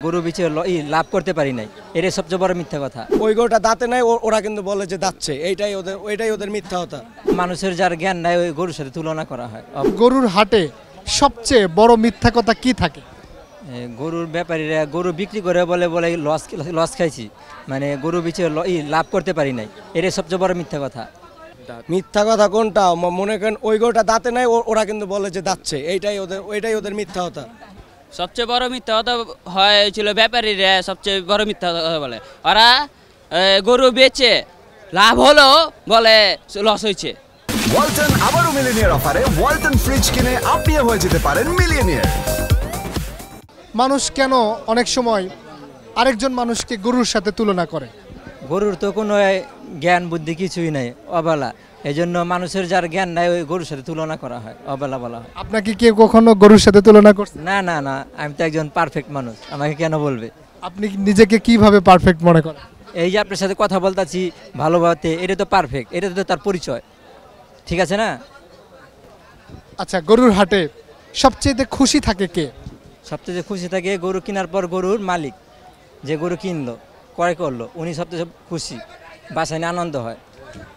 গরু বেচে লাভ করতে পারি নাই, এটাই সবচেয়ে বড় মিথ্যা কথা। ওই গরুটা দাঁতে নাই, ওরা কিন্তু বলে যে দাঁতছে, ওইটাই ওদের মিথ্যা কথা। মানুষের যার জ্ঞান নাই ওই গরুর সাথে তুলনা করা হয়। গরুর হাটে সবচেয়ে বড় মিথ্যা কথা কি থাকে? গরুর ব্যাপারীরা গরু বিক্রি করে বলে বলে লস খাইছি, মানে গরু বেচে লাভ করতে পারি নাই, এটাই সবচেয়ে বড় মিথ্যা কথা। মিথ্যা কথা কোনটা? মনে করেন ওই গরুটা দাঁতে নাই, ওরা কিন্তু বলে যে দাঁতছে, ওইটাই ওদের মিথ্যা কথা। সবচেয়ে বড় মিথ্যা কথা হয়েছিল ব্যাপারীরা, সবচেয়ে বড় মিথ্যা কথা বলে ওরা গরু বেচে লাভ হলো বলে লস হয়েছে। ওয়ালটন আবারও মিলিনিয়ার অফারে ওয়ালটন ফ্রিজ কিনে আপনিও হয়ে যেতে পারেন মিলিয়নিয়ার। মানুষ কেন অনেক সময় আরেকজন মানুষকে গরুর সাথে তুলনা করে? গরুর তো কোনো জ্ঞান বুদ্ধি কিছুই নাই, অবলা, এই জন্য মানুষের যার জ্ঞান নাই ওই গরুর সাথে তুলনা করা হয়, অবলা বলা হয়। আপনাকে কেউ কখনো গরুর সাথে তুলনা করছে? না না না, আমি তো একজন পারফেক্ট মানুষ, আমাকে কেন বলবে? আপনি নিজেকে কিভাবে পারফেক্ট মনে করেন? এই যে আপনার সাথে কথা বলতেছি ভালোভাবে, এটা তো পারফেক্ট, এটা তো তার পরিচয়, ঠিক আছে না? আচ্ছা, গরুর হাটে সবচেয়ে খুশি থাকে কে? সবচেয়ে খুশি থাকে গরু কেনার পর গরুর মালিক, যে গরু কিনলো, ক্রয় করলো, উনি সবচেয়ে খুশি, বাসায় নিয়ে আনন্দ হয়।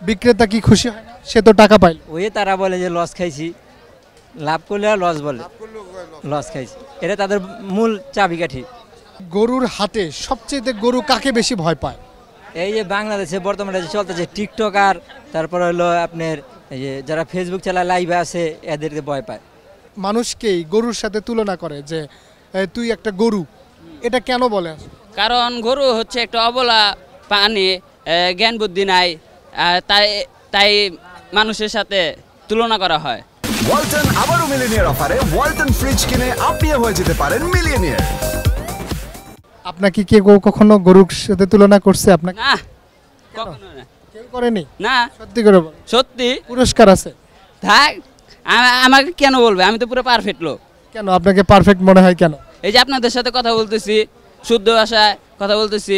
বিক্রেতা কি খুশি হয় না? সে তো টাকা পাইল। ওই তারা বলে যে লস খাইছি, লাভ করলে আর লস বলে, লস খাইছি, এটা তাদের মূল চাবিকাঠি। গরুর হাটে সবচেয়ে গরু কাকে বেশি ভয় পায়? এই যে বাংলাদেশে বর্তমানে যে চলতেছে টিকটক, আর তারপর হলো আপনার এই যে যারা ফেসবুক চালায় লাইভে আছে, এদেরকে ভয় পায়। মানুষকেই গরুর সাথে তুলনা করে যে তুই একটা গরু, এটা কেন বলে? কারণ গরু হচ্ছে একটা অবলা প্রাণী, জ্ঞান বুদ্ধি নাই, তাই মানুষের সাথে তুলনা করা হয়। ওয়ালটন আবারও মিলিনিয়ার অফারে ওয়ালটন ফ্রিজ কিনে আপনিও হয়ে যেতে পারেন মিলিয়নিয়ার। আপনাকে কেউ কখনো গরুর সাথে তুলনা করছে? আপনাকে না, কখনো না। কেউ করেনি? না, সত্যি করে বল। সত্যি। পুরস্কার আছে? থাক, আমাকে কেন বলবে? আমি তো পুরো পারফেক্ট লোক। কেন আপনাকে পারফেক্ট মনে হয় কেন? এই যে আপনাদের সাথে কথা বলতেছি, শুদ্ধ ভাষায় কথা বলতেছি।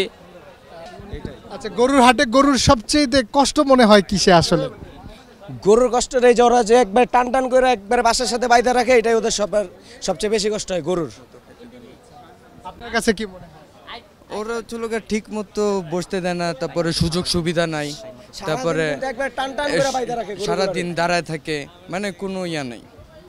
আচ্ছা, গরুর হাটে গরুর সবচেয়ে কষ্ট মনে হয় কিসে আসলে? গরুর কষ্টের এই যে ওরা যে একবার টান টান করে একবার বাসার সাথে বাইরে রাখে, এটাই ওদের সবচেয়ে বেশি কষ্ট হয় গরুর। আপনার কাছে কি মনে হয়? ওরা চুলোকে ঠিক মতো বসতে দেয় না, তারপরে সুযোগ সুবিধা নাই, তারপরে একবার টান টান করে বাইরে রাখে, সারাদিন দাঁড়ায় থাকে, মানে কোনো ইয়া নেই।